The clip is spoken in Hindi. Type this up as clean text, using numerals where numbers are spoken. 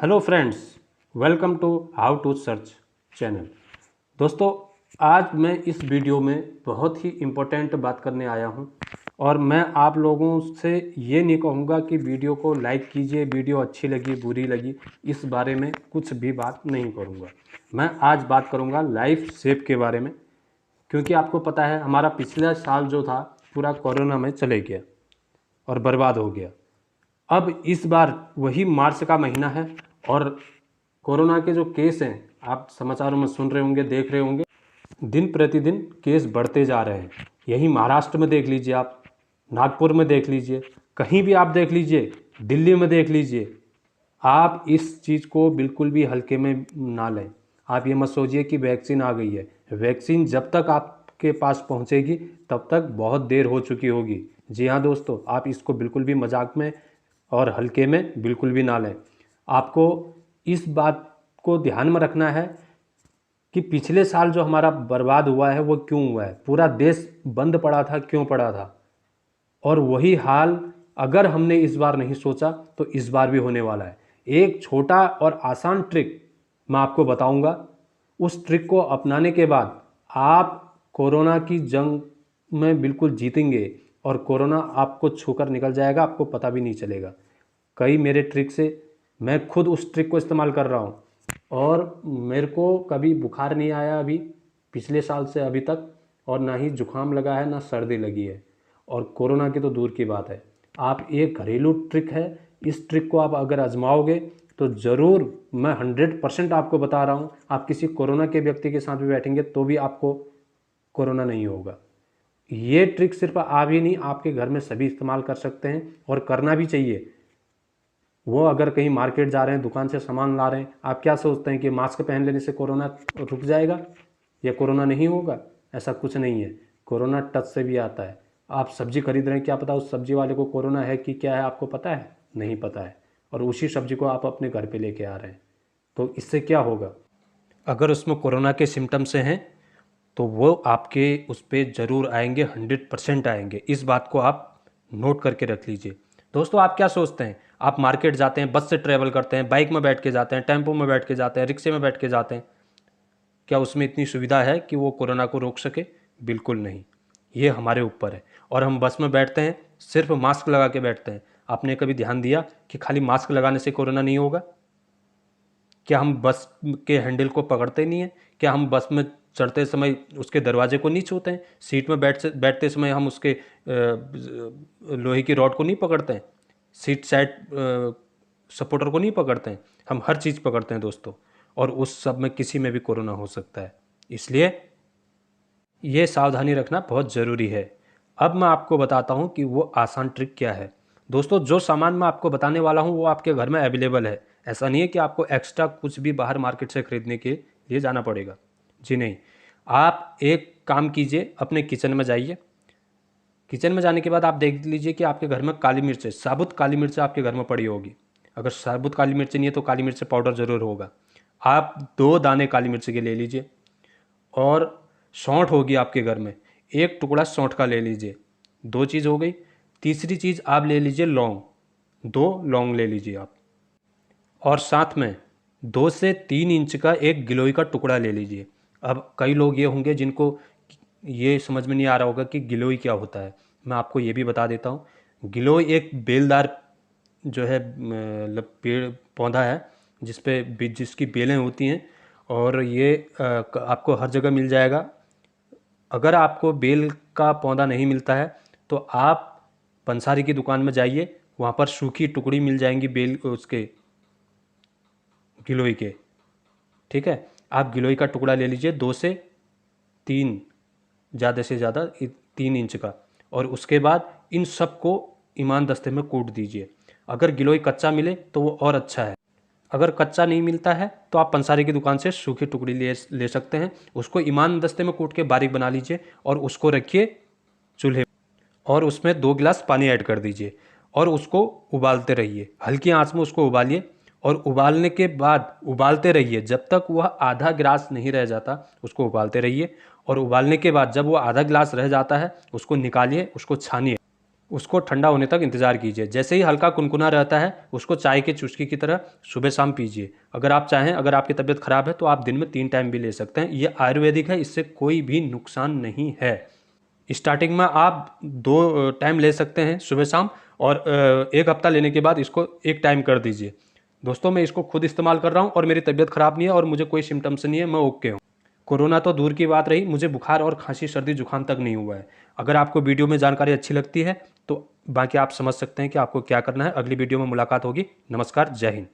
Hello friends, welcome to how to search channel. दोस्तों, आज मैं इस वीडियो में बहुत ही इम्पोर्टेंट बात करने आया हूं और मैं आप लोगों से ये नहीं कहूँगा कि वीडियो को लाइक कीजिए, वीडियो अच्छी लगी बुरी लगी, इस बारे में कुछ भी बात नहीं करूँगा। मैं आज बात करूँगा लाइफ सेव के बारे में, क्योंकि आपको पता है हमारा पिछला साल जो था पूरा कोरोना में चले गया और बर्बाद हो गया। अब इस बार वही मार्च का महीना है और कोरोना के जो केस हैं आप समाचारों में सुन रहे होंगे, देख रहे होंगे, दिन प्रतिदिन केस बढ़ते जा रहे हैं। यही महाराष्ट्र में देख लीजिए, आप नागपुर में देख लीजिए, कहीं भी आप देख लीजिए, दिल्ली में देख लीजिए। आप इस चीज़ को बिल्कुल भी हल्के में ना लें। आप ये मत सोचिए कि वैक्सीन आ गई है। वैक्सीन जब तक आपके पास पहुंचेगी तब तक बहुत देर हो चुकी होगी। जी हाँ दोस्तों, आप इसको बिल्कुल भी मजाक में और हल्के में बिल्कुल भी ना लें। आपको इस बात को ध्यान में रखना है कि पिछले साल जो हमारा बर्बाद हुआ है वो क्यों हुआ है। पूरा देश बंद पड़ा था, क्यों पड़ा था, और वही हाल अगर हमने इस बार नहीं सोचा तो इस बार भी होने वाला है। एक छोटा और आसान ट्रिक मैं आपको बताऊंगा। उस ट्रिक को अपनाने के बाद आप कोरोना की जंग में बिल्कुल जीतेंगे और कोरोना आपको छूकर निकल जाएगा, आपको पता भी नहीं चलेगा। कई मेरे ट्रिक से मैं खुद उस ट्रिक को इस्तेमाल कर रहा हूँ और मेरे को कभी बुखार नहीं आया अभी पिछले साल से अभी तक, और ना ही जुकाम लगा है ना सर्दी लगी है, और कोरोना की तो दूर की बात है। आप एक घरेलू ट्रिक है, इस ट्रिक को आप अगर आजमाओगे तो ज़रूर, मैं 100% आपको बता रहा हूँ, आप किसी कोरोना के व्यक्ति के साथ भी बैठेंगे तो भी आपको कोरोना नहीं होगा। ये ट्रिक सिर्फ आप ही नहीं, आपके घर में सभी इस्तेमाल कर सकते हैं और करना भी चाहिए। वो अगर कहीं मार्केट जा रहे हैं, दुकान से सामान ला रहे हैं, आप क्या सोचते हैं कि मास्क पहन लेने से कोरोना रुक जाएगा या कोरोना नहीं होगा? ऐसा कुछ नहीं है। कोरोना टच से भी आता है। आप सब्जी खरीद रहे हैं, क्या पता उस सब्जी वाले को कोरोना है कि क्या है, आपको पता है? नहीं पता है, और उसी सब्जी को आप अपने घर पे लेके आ रहे हैं। तो इससे क्या होगा? अगर उसमें कोरोना के सिम्टम्स हैं तो वो आपके उस पर ज़रूर आएंगे, 100% आएंगे। इस बात को आप नोट करके रख लीजिए। दोस्तों, आप क्या सोचते हैं? आप मार्केट जाते हैं, बस से ट्रैवल करते हैं, बाइक में बैठ के जाते हैं, टेम्पो में बैठ के जाते हैं, रिक्शे में बैठ के जाते हैं, क्या उसमें इतनी सुविधा है कि वो कोरोना को रोक सके? बिल्कुल नहीं। ये हमारे ऊपर है। और हम बस में बैठते हैं, सिर्फ मास्क लगा के बैठते हैं। आपने कभी ध्यान दिया कि खाली मास्क लगाने से कोरोना नहीं होगा? क्या हम बस के हैंडल को पकड़ते नहीं हैं? क्या हम बस में चढ़ते समय उसके दरवाजे को नहीं छूते हैं? सीट में बैठते समय हम उसके लोहे की रॉड को नहीं पकड़ते हैं? सीट साइड सपोर्टर को नहीं पकड़ते हैं? हम हर चीज़ पकड़ते हैं दोस्तों, और उस सब में किसी में भी कोरोना हो सकता है। इसलिए ये सावधानी रखना बहुत ज़रूरी है। अब मैं आपको बताता हूँ कि वो आसान ट्रिक क्या है। दोस्तों, जो सामान मैं आपको बताने वाला हूँ वो आपके घर में अवेलेबल है। ऐसा नहीं है कि आपको एक्स्ट्रा कुछ भी बाहर मार्केट से खरीदने के लिए जाना पड़ेगा। जी नहीं। आप एक काम कीजिए, अपने किचन में जाइए। किचन में जाने के बाद आप देख लीजिए कि आपके घर में काली मिर्च है, साबुत काली मिर्च आपके घर में पड़ी होगी। अगर साबुत काली मिर्च नहीं है तो काली मिर्च पाउडर ज़रूर होगा। आप 2 दाने काली मिर्च के ले लीजिए। और सौंठ होगी आपके घर में, एक टुकड़ा सौंठ का ले लीजिए। 2 चीज़ हो गई। तीसरी चीज़ आप ले लीजिए लौंग, 2 लौंग ले लीजिए आप। और साथ में 2 से 3 इंच का एक गिलोय का टुकड़ा ले लीजिए। अब कई लोग ये होंगे जिनको ये समझ में नहीं आ रहा होगा कि गिलोय क्या होता है। मैं आपको ये भी बता देता हूँ। गिलोय एक बेलदार जो है पेड़ पौधा है, जिसकी बेलें होती हैं, और ये आपको हर जगह मिल जाएगा। अगर आपको बेल का पौधा नहीं मिलता है तो आप पंसारी की दुकान में जाइए, वहाँ पर सूखी टुकड़ी मिल जाएंगी बेल उसके गिलोय के। ठीक है, आप गिलोय का टुकड़ा ले लीजिए, 2 से 3, ज़्यादा से ज़्यादा 3 इंच का, और उसके बाद इन सब को ईमान दस्ते में कूट दीजिए। अगर गिलोय कच्चा मिले तो वो और अच्छा है। अगर कच्चा नहीं मिलता है तो आप पंसारी की दुकान से सूखी टुकड़ी ले सकते हैं। उसको ईमान दस्ते में कूट के बारीक बना लीजिए और उसको रखिए चूल्हे, और उसमें 2 गिलास पानी ऐड कर दीजिए और उसको उबालते रहिए। हल्की आंच में उसको उबालिए, और उबालने के बाद उबालते रहिए जब तक वह आधा गिलास नहीं रह जाता, उसको उबालते रहिए। और उबालने के बाद जब वो आधा गिलास रह जाता है उसको निकालिए, उसको छानिए। उसको ठंडा होने तक इंतज़ार कीजिए। जैसे ही हल्का कुनकुना रहता है उसको चाय के चुस्की की तरह सुबह शाम पीजिए। अगर आप चाहें, अगर आपकी तबीयत ख़राब है तो आप दिन में 3 टाइम भी ले सकते हैं। ये आयुर्वेदिक है, इससे कोई भी नुकसान नहीं है। स्टार्टिंग में आप 2 टाइम ले सकते हैं सुबह शाम, और 1 हफ्ता लेने के बाद इसको 1 टाइम कर दीजिए। दोस्तों, मैं इसको खुद इस्तेमाल कर रहा हूँ और मेरी तबीयत ख़राब नहीं है और मुझे कोई सिम्टम्स नहीं है, मैं ओके हूँ। कोरोना तो दूर की बात रही, मुझे बुखार और खांसी सर्दी जुकाम तक नहीं हुआ है। अगर आपको वीडियो में जानकारी अच्छी लगती है तो बाकी आप समझ सकते हैं कि आपको क्या करना है। अगली वीडियो में मुलाकात होगी। नमस्कार, जय हिंद।